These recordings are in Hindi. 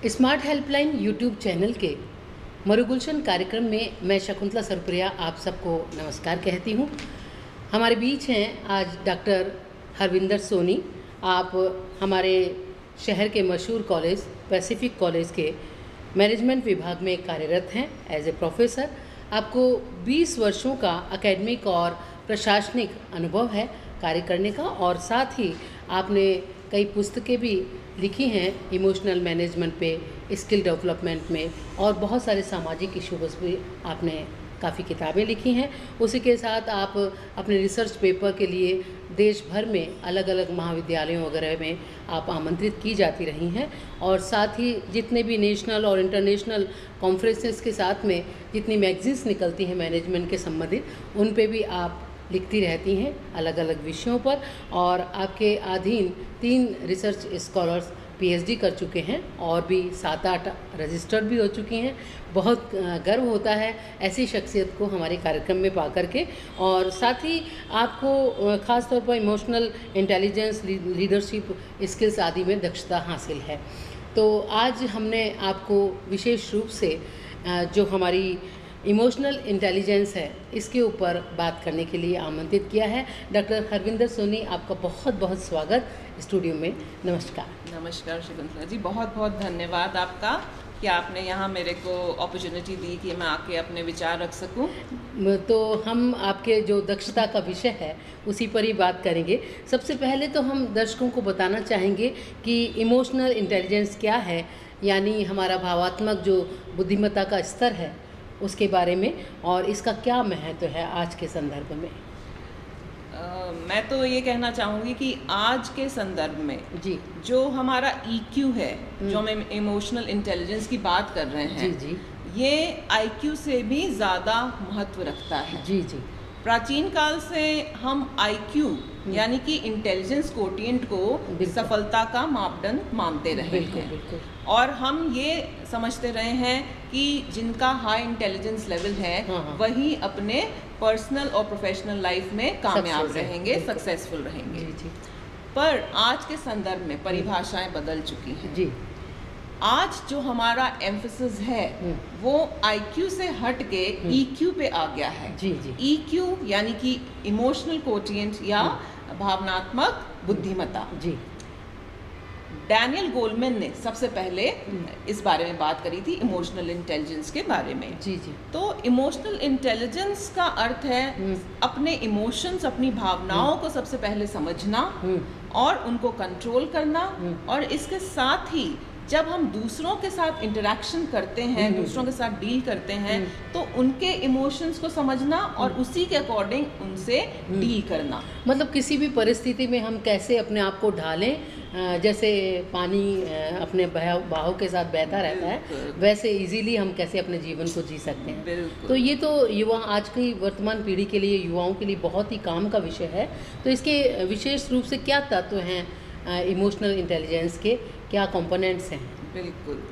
स्मार्ट हेल्पलाइन यूट्यूब चैनल के मरुगुलशन कार्यक्रम में मैं शकुंतला सरप्रिया आप सबको नमस्कार कहती हूँ। हमारे बीच हैं आज डॉक्टर हरविंदर सोनी। आप हमारे शहर के मशहूर कॉलेज पैसिफिक कॉलेज के मैनेजमेंट विभाग में कार्यरत हैं एज ए प्रोफेसर। आपको 20 वर्षों का एकेडमिक और प्रशासनिक अनुभव है कार्य करने का, और साथ ही आपने कई पुस्तकें भी लिखी हैं इमोशनल मैनेजमेंट पे, स्किल डेवलपमेंट में, और बहुत सारे सामाजिक इश्यूज़ भी आपने काफ़ी किताबें लिखी हैं। उसी के साथ आप अपने रिसर्च पेपर के लिए देश भर में अलग अलग महाविद्यालयों वगैरह में आप आमंत्रित की जाती रही हैं, और साथ ही जितने भी नेशनल और इंटरनेशनल कॉन्फ्रेंसेस के साथ में जितनी मैगजीन्स निकलती हैं मैनेजमेंट के संबंधित, उन पे भी आप लिखती रहती हैं अलग अलग विषयों पर। और आपके अधीन 3 रिसर्च स्कॉलर्स पीएचडी कर चुके हैं और भी 7-8 रजिस्टर्ड भी हो चुकी हैं। बहुत गर्व होता है ऐसी शख्सियत को हमारे कार्यक्रम में पा करके, और साथ ही आपको ख़ास तौर पर इमोशनल इंटेलिजेंस, लीडरशिप स्किल्स आदि में दक्षता हासिल है। तो आज हमने आपको विशेष रूप से जो हमारी इमोशनल इंटेलिजेंस है इसके ऊपर बात करने के लिए आमंत्रित किया है। डॉक्टर हरविंदर सोनी, आपका बहुत बहुत स्वागत स्टूडियो में। नमस्कार। नमस्कार शकुंतला जी, बहुत बहुत धन्यवाद आपका कि आपने यहाँ मेरे को अपॉर्चुनिटी दी कि मैं आके अपने विचार रख सकूँ। तो हम आपके जो दक्षता का विषय है उसी पर ही बात करेंगे। सबसे पहले तो हम दर्शकों को बताना चाहेंगे कि इमोशनल इंटेलिजेंस क्या है, यानी हमारा भावात्मक जो बुद्धिमत्ता का स्तर है उसके बारे में, और इसका क्या महत्व है आज के संदर्भ में। मैं तो ये कहना चाहूँगी कि आज के संदर्भ में जी जो हमारा EQ है, जो हम इमोशनल इंटेलिजेंस की बात कर रहे हैं, जी जी, ये IQ से भी ज़्यादा महत्व रखता है। जी जी, प्राचीन काल से हम IQ यानी कि इंटेलिजेंस कोटिएंट को सफलता का मापदंड मानते रहे बिल्कुल हैं। बिल्कुल। और हम ये समझते रहे हैं कि जिनका हाई इंटेलिजेंस लेवल है वही अपने पर्सनल और प्रोफेशनल लाइफ में कामयाब रहेंगे, सक्सेसफुल रहेंगे। जी जी। पर आज के संदर्भ में परिभाषाएं बदल चुकी हैं। जी। आज जो हमारा एम्फेसिस है वो IQ से हट के EQ पे आ गया है। जी जी। EQ यानी कि इमोशनल कोटिएंट या भावनात्मक बुद्धिमत्ता। जी। डैनियल गोलमैन ने सबसे पहले इस बारे में बात करी थी, इमोशनल इंटेलिजेंस के बारे में। जी जी। तो इमोशनल इंटेलिजेंस का अर्थ है अपने इमोशंस, अपनी भावनाओं को सबसे पहले समझना और उनको कंट्रोल करना, और इसके साथ ही जब हम दूसरों के साथ इंटरेक्शन करते हैं, दूसरों के साथ डील करते हैं, तो उनके इमोशंस को समझना और उसी के अकॉर्डिंग उनसे डील करना। मतलब किसी भी परिस्थिति में हम कैसे अपने आप को ढालें, जैसे पानी अपने बहाव के साथ बहता रहता है, वैसे इजीली हम कैसे अपने जीवन को जी सकते हैं। तो ये तो युवा, आज की वर्तमान पीढ़ी के लिए, युवाओं के लिए बहुत ही काम का विषय है। तो इसके विशेष रूप से क्या तत्व हैं इमोशनल इंटेलिजेंस के, क्या कंपोनेंट्स हैं? बिल्कुल।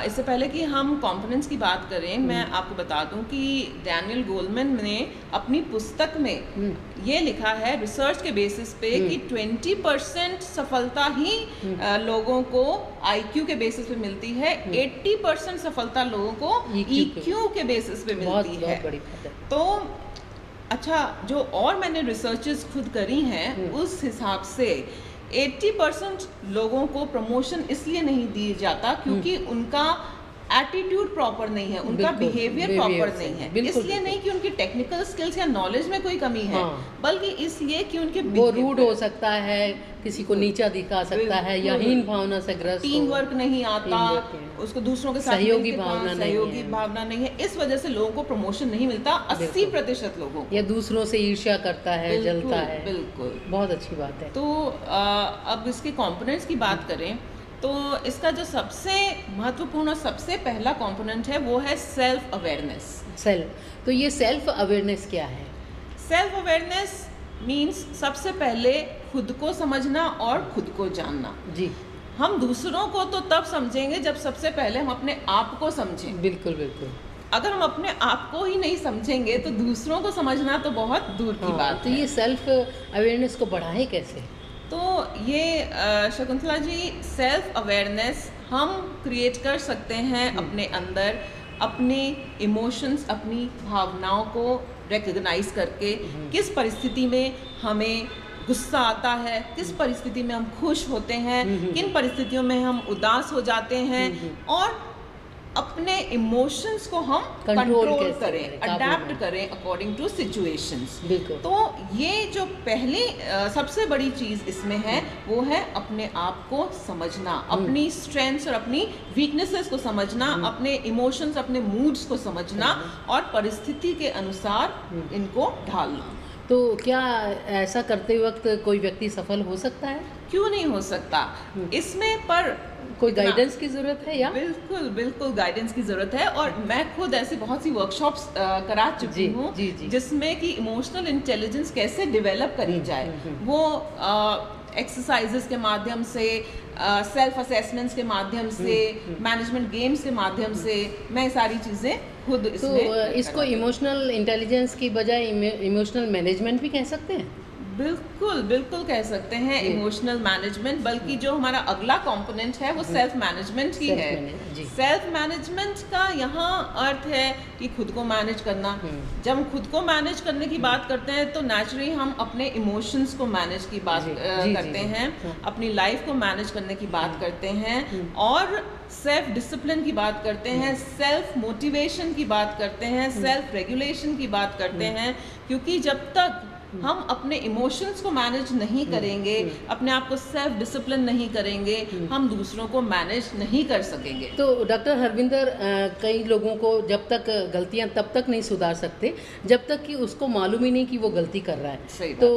इससे पहले कि हम कंपोनेंट्स की बात करें, मैं आपको बता दूं कि डैनियल गोलमैन ने अपनी पुस्तक में ये लिखा है रिसर्च के बेसिस पे कि 20% सफलता ही लोगों को IQ के बेसिस पे मिलती है, 80% सफलता लोगों को EQ के बेसिस पे मिलती है। बड़ी बात है। तो अच्छा, जो और मैंने रिसर्चेस खुद करी हैं उस हिसाब से 80% लोगों को प्रमोशन इसलिए नहीं दी जाता क्योंकि उनका एटीट्यूड प्रॉपर नहीं है, उनका बिहेवियर प्रॉपर नहीं है। इसलिए नहीं कि उनकी टेक्निकल स्किल्स या नॉलेज में कोई कमी है, बल्कि इसलिए कि उनके वो रूड हो सकता है, किसी को नीचा दिखा सकता है, या हीन भावना से ग्रस्त, टीम वर्क नहीं आता, उसको दूसरों के साथ सहयोगी भावना नहीं है। इस वजह से लोगों को प्रमोशन नहीं मिलता 80% लोगों को, या दूसरों से ईर्ष्या करता है, जलता है। बिल्कुल, बहुत अच्छी बात है। तो अब इसके कंपोनेंट्स की बात करें तो इसका जो सबसे महत्वपूर्ण और सबसे पहला कंपोनेंट है वो है सेल्फ अवेयरनेस। तो ये सेल्फ अवेयरनेस क्या है? सेल्फ अवेयरनेस मीन्स सबसे पहले खुद को समझना और खुद को जानना। जी। हम दूसरों को तो तब समझेंगे जब सबसे पहले हम अपने आप को समझें। बिल्कुल बिल्कुल। अगर हम अपने आप को ही नहीं समझेंगे तो दूसरों को समझना तो बहुत दूर की बात है। तो ये सेल्फ अवेयरनेस को बढ़ाएं कैसे? तो ये शकुंतला जी, सेल्फ अवेयरनेस हम क्रिएट कर सकते हैं अपने अंदर, अपने इमोशंस, अपनी भावनाओं को रिकग्नाइज करके, किस परिस्थिति में हमें गुस्सा आता है, किस परिस्थिति में हम खुश होते हैं, किन परिस्थितियों में हम उदास हो जाते हैं, और अपने इमोशंस को हम कंट्रोल करें, अडेप्ट करें अकॉर्डिंग टू सिचुएशंस। तो ये जो पहली सबसे बड़ी चीज़ इसमें है वो है अपने आप को समझना, अपनी स्ट्रेंथ्स और अपनी वीकनेसेस को समझना, अपने इमोशंस, अपने मूड्स को समझना और परिस्थिति के अनुसार इनको ढालना। तो क्या ऐसा करते वक्त कोई व्यक्ति सफल हो सकता है? क्यों नहीं हो सकता, इसमें पर कोई गाइडेंस की जरूरत है या? बिल्कुल बिल्कुल गाइडेंस की जरूरत है, और मैं खुद ऐसी बहुत सी वर्कशॉप्स करा चुकी हूँ जिसमें कि इमोशनल इंटेलिजेंस कैसे डेवलप करी जाए, वो एक्सरसाइजेस के माध्यम से, सेल्फ असेसमेंट्स के माध्यम से, मैनेजमेंट गेम्स के माध्यम से, मैं सारी चीज़ें खुद इसमें। तो इसको इमोशनल इंटेलिजेंस की बजाय इमोशनल मैनेजमेंट भी कह सकते हैं? बिल्कुल बिल्कुल कह सकते हैं इमोशनल मैनेजमेंट, बल्कि जो हमारा अगला कंपोनेंट है वो सेल्फ मैनेजमेंट ही है। सेल्फ मैनेजमेंट का यहाँ अर्थ है कि खुद को मैनेज करना। जब हम खुद को मैनेज करने की बात करते हैं तो नेचुरली हम अपने इमोशंस को मैनेज की बात करते हैं, अपनी लाइफ को मैनेज करने की बात करते हैं, और सेल्फ डिसिप्लिन की बात करते हैं, सेल्फ मोटिवेशन की बात करते हैं, सेल्फ रेगुलेशन की बात करते हैं, क्योंकि जब तक हम अपने इमोशंस को मैनेज नहीं करेंगे, अपने आप को सेल्फ डिसिप्लिन नहीं करेंगे, हम दूसरों को मैनेज नहीं कर सकेंगे। तो डॉक्टर हरविंदर, कई लोगों को जब तक गलतियां तब तक नहीं सुधार सकते जब तक कि उसको मालूम ही नहीं कि वो गलती कर रहा है। तो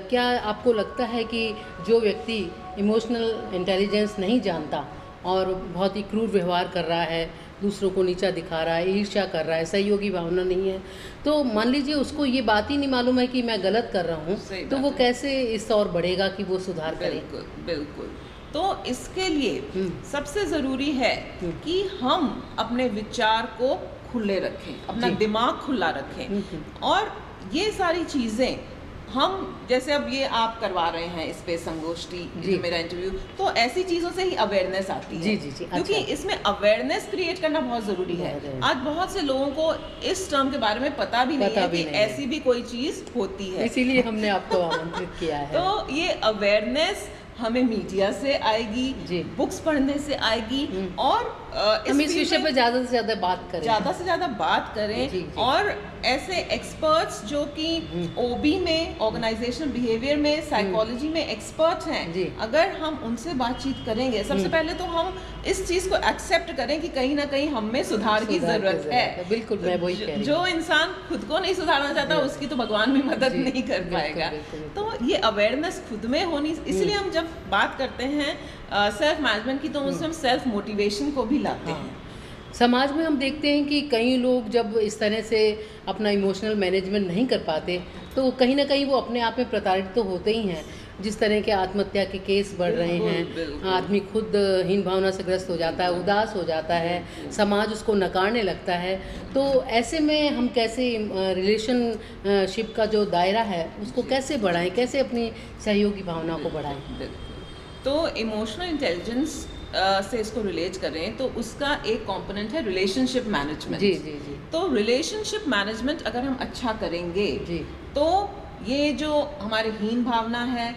क्या आपको लगता है कि जो व्यक्ति इमोशनल इंटेलिजेंस नहीं जानता और बहुत ही क्रूर व्यवहार कर रहा है, दूसरों को नीचा दिखा रहा है, ईर्ष्या कर रहा है, सहयोगी भावना नहीं है, तो मान लीजिए उसको ये बात ही नहीं मालूम है कि मैं गलत कर रहा हूँ, तो वो कैसे इस और बढ़ेगा कि वो सुधार करे? बिल्कुल बिल्कुल। तो इसके लिए सबसे ज़रूरी है कि हम अपने विचार को खुले रखें, अपना दिमाग खुला रखें, और ये सारी चीज़ें हम, जैसे अब ये आप करवा रहे हैं इस पे संगोष्ठी, जो मेरा इंटरव्यू, तो ऐसी चीज़ों से ही अवेयरनेस आती है। क्योंकि इसमें अवेयरनेस क्रिएट करना बहुत ज़रूरी है। आज बहुत से लोगों को इस टर्म के बारे में पता भी नहीं है कि ऐसी भी कोई चीज़ होती है, इसीलिए हमने आपको आमंत्रित किया है। तो ये अवेयरनेस हमें मीडिया से आएगी, बुक्स पढ़ने से आएगी, और हम इस विषय पर ज़्यादा से ज़्यादा बात करें, और ऐसे एक्सपर्ट्स जो कि ओबी में, ऑर्गेनाइजेशनल बिहेवियर में, साइकोलॉजी में एक्सपर्ट हैं, अगर हम उनसे बातचीत करेंगे, सबसे पहले तो हम इस चीज़ को एक्सेप्ट करें कि कहीं ना कहीं हम में सुधार की ज़रूरत है। बिल्कुल, मैं वही कह रही हूं। जो इंसान खुद को नहीं सुधारना चाहता उसकी तो भगवान भी मदद नहीं कर पाएगा। तो ये अवेयरनेस खुद में होनी, इसलिए हम जब बात करते हैं सेल्फ मैनेजमेंट की, तो उसमें हम सेल्फ मोटिवेशन को भी लाते हैं। समाज में हम देखते हैं कि कई लोग जब इस तरह से अपना इमोशनल मैनेजमेंट नहीं कर पाते तो कहीं ना कहीं वो अपने आप में प्रताड़ित तो होते ही हैं। जिस तरह के आत्महत्या के केस बढ़ रहे हैं, आदमी खुद हीन भावना से ग्रस्त हो जाता है, उदास हो जाता है, समाज उसको नकारने लगता है। तो ऐसे में हम कैसे रिलेशनशिप का जो दायरा है उसको कैसे बढ़ाएं, कैसे अपनी सहयोगी भावना को बढ़ाएं? तो इमोशनल इंटेलिजेंस से इसको रिलेट करें तो उसका एक कंपोनेंट है रिलेशनशिप मैनेजमेंट। जी। तो रिलेशनशिप मैनेजमेंट अगर हम अच्छा करेंगे तो ये जो हमारे हीन भावना है,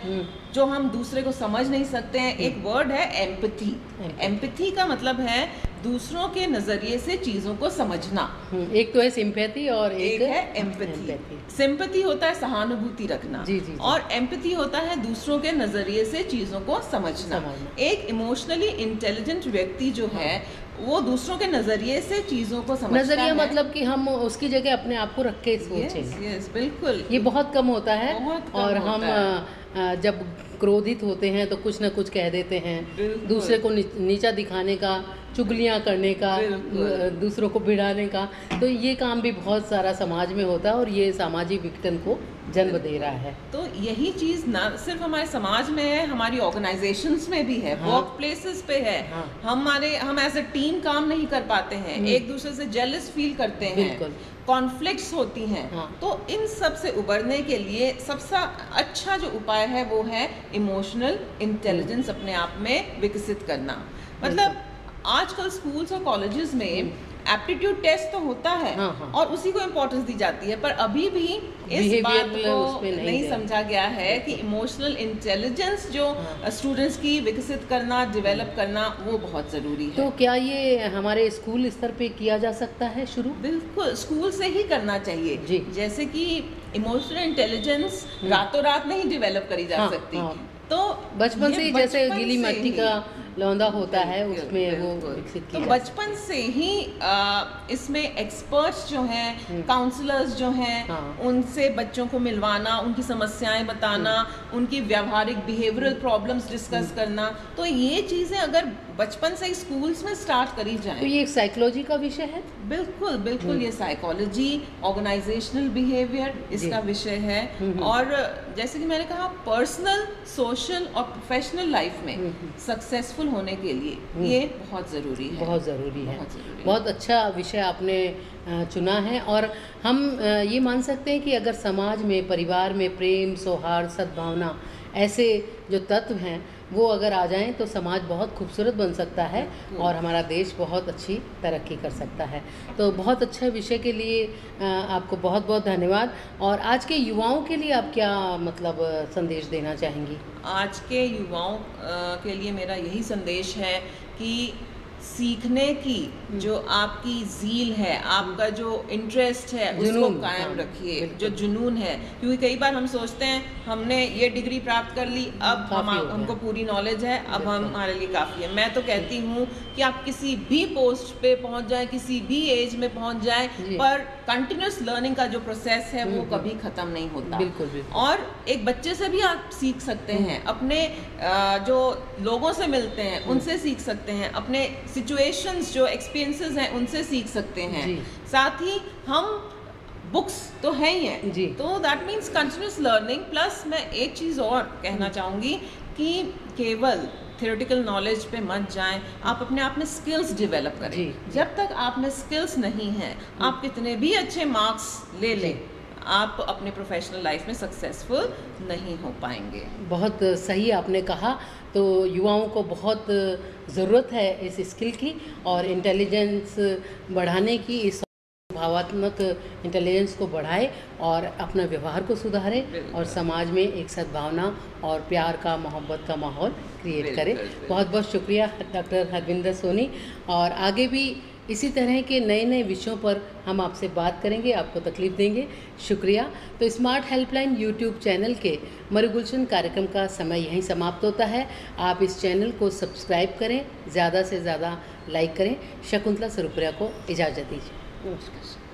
जो हम दूसरे को समझ नहीं सकते हैं, एक वर्ड है एम्पैथी। एम्पैथी का मतलब है दूसरों के नजरिए से चीजों को समझना। एक तो है सिंपैथी और एक है एम्पैथी। सिंपैथी होता है सहानुभूति रखना, और एम्पैथी होता है दूसरों के नजरिए से चीजों को समझना। एक इमोशनली इंटेलिजेंट व्यक्ति जो है वो दूसरों के नजरिए से चीजों को समझता है। नजरिया मतलब कि हम उसकी जगह अपने आप को रख के सोचें। यस, बिल्कुल। ये बहुत कम होता है, और हम जब क्रोधित होते हैं तो कुछ ना कुछ कह देते हैं, दूसरे को नीचा दिखाने का चुगलियाँ करने का, बिल्कुल। दूसरों को भिड़ाने का, तो ये काम भी बहुत सारा समाज में होता है और ये सामाजिक विघटन को जन्म दे रहा है। तो यही चीज़ ना सिर्फ हमारे समाज में है, हमारी ऑर्गेनाइजेशंस में भी है, हाँ। वर्क प्लेसेस पे है। हाँ। हम एज अ टीम काम नहीं कर पाते हैं, एक दूसरे से जेलस फील करते हैं, बिल्कुल। कॉन्फ्लिक्ट्स होती हैं। हाँ। तो इन सब से उबरने के लिए सबसे अच्छा जो उपाय है वो है इमोशनल इंटेलिजेंस अपने आप में विकसित करना। मतलब आजकल स्कूल्स और कॉलेजेस में एप्टीट्यूड टेस्ट तो होता है, हाँ, हाँ। और उसी को इम्पोर्टेंस दी जाती है, पर अभी भी इस बात Behavioral को उसमें नहीं नहीं दे। समझा गया है कि इमोशनल इंटेलिजेंस जो स्टूडेंट्स की विकसित करना, डेवलप करना, वो बहुत ज़रूरी है। तो क्या ये हमारे स्कूल स्तर पे किया जा सकता है शुरू? बिल्कुल, स्कूल से ही करना चाहिए। जी। जैसे कि इमोशनल इंटेलिजेंस रातों रात नहीं डेवलप करी जा हाँ, सकती, हाँ। तो बचपन से ही, जैसे बचपन गीली से मिट्टी ही- का लौंदा होता है, बिल्कुल, उसमें वो बिल्कुल। विकसित तो की जा बचपन से ही इसमें एक्सपर्ट्स जो हैं, काउंसलर्स जो हैं, हाँ। उनसे बच्चों को मिलवाना, उनकी समस्याएं बताना, उनकी व्यावहारिक बिहेवियरल प्रॉब्लम्स डिस्कस करना, तो ये चीज़ें अगर बचपन से ही स्कूल्स में स्टार्ट करी तो जाएं, ये एक साइकोलॉजी का विषय है। बिल्कुल बिल्कुल, ये साइकोलॉजी, ऑर्गेनाइजेशनल बिहेवियर इसका विषय है। और जैसे कि मैंने कहा, पर्सनल, सोशल और प्रोफेशनल लाइफ में सक्सेसफुल होने के लिए ये बहुत ज़रूरी है। बहुत ज़रूरी है। बहुत ज़रूरी है। बहुत अच्छा विषय आपने चुना है। और हम ये मान सकते हैं कि अगर समाज में, परिवार में प्रेम, सौहार्द, सद्भावना, ऐसे जो तत्व हैं वो अगर आ जाएं तो समाज बहुत खूबसूरत बन सकता है और हमारा देश बहुत अच्छी तरक्की कर सकता है। तो बहुत अच्छे विषय के लिए आपको बहुत बहुत धन्यवाद। और आज के युवाओं के लिए आप क्या मतलब संदेश देना चाहेंगी? आज के युवाओं के लिए मेरा यही संदेश है कि सीखने की जो आपकी ज़ील है, आपका जो इंटरेस्ट है, उसको जुनून, कायम हाँ, रखिए, बिल्कुल। जो जुनून है। क्योंकि कई बार हम सोचते हैं हमने ये डिग्री प्राप्त कर ली, अब काफ़ी हो गया। हमको पूरी नॉलेज है, अब बिल्कुल। हमारे लिए काफ़ी है। मैं तो कहती हूँ कि आप किसी भी पोस्ट पे पहुँच जाएं, किसी भी एज में पहुँच जाएं, जी। पर कंटिन्यूस लर्निंग का जो प्रोसेस है वो कभी ख़त्म नहीं होता। बिल्कुल, बिल्कुल। और एक बच्चे से भी आप सीख सकते हैं, अपने जो लोगों से मिलते हैं उनसे सीख सकते हैं, अपने सिचुएशंस जो एक्सपीरियंसेस हैं उनसे सीख सकते हैं। जी। साथ ही हम बुक्स तो है ही हैं, जी। तो that means continuous learning. Plus मैं एक चीज़ और कहना चाहूँगी कि केवल थियोरेटिकल नॉलेज पे मत जाएं, आप अपने आप में स्किल्स डेवलप करें। जी। जब तक आप में स्किल्स नहीं हैं, आप कितने भी अच्छे मार्क्स ले लें, आप अपने प्रोफेशनल लाइफ में सक्सेसफुल नहीं हो पाएंगे। बहुत सही आपने कहा। तो युवाओं को बहुत ज़रूरत है इस स्किल की और इंटेलिजेंस बढ़ाने की। इस भावात्मक इंटेलिजेंस को बढ़ाए और अपना व्यवहार को सुधारे और समाज में एक सद्भावना और प्यार का, मोहब्बत का माहौल क्रिएट करे। बिल्कुल। बहुत बहुत शुक्रिया डॉक्टर हरविंदर सोनी। और आगे भी इसी तरह के नए नए विषयों पर हम आपसे बात करेंगे, आपको तकलीफ देंगे। शुक्रिया। तो स्मार्ट हेल्पलाइन यूट्यूब चैनल के मरुगुलशन कार्यक्रम का समय यहीं समाप्त होता है। आप इस चैनल को सब्सक्राइब करें, ज़्यादा से ज़्यादा लाइक करें। शकुंतला सरुपुरिया को इजाज़त दीजिए। नमस्कार।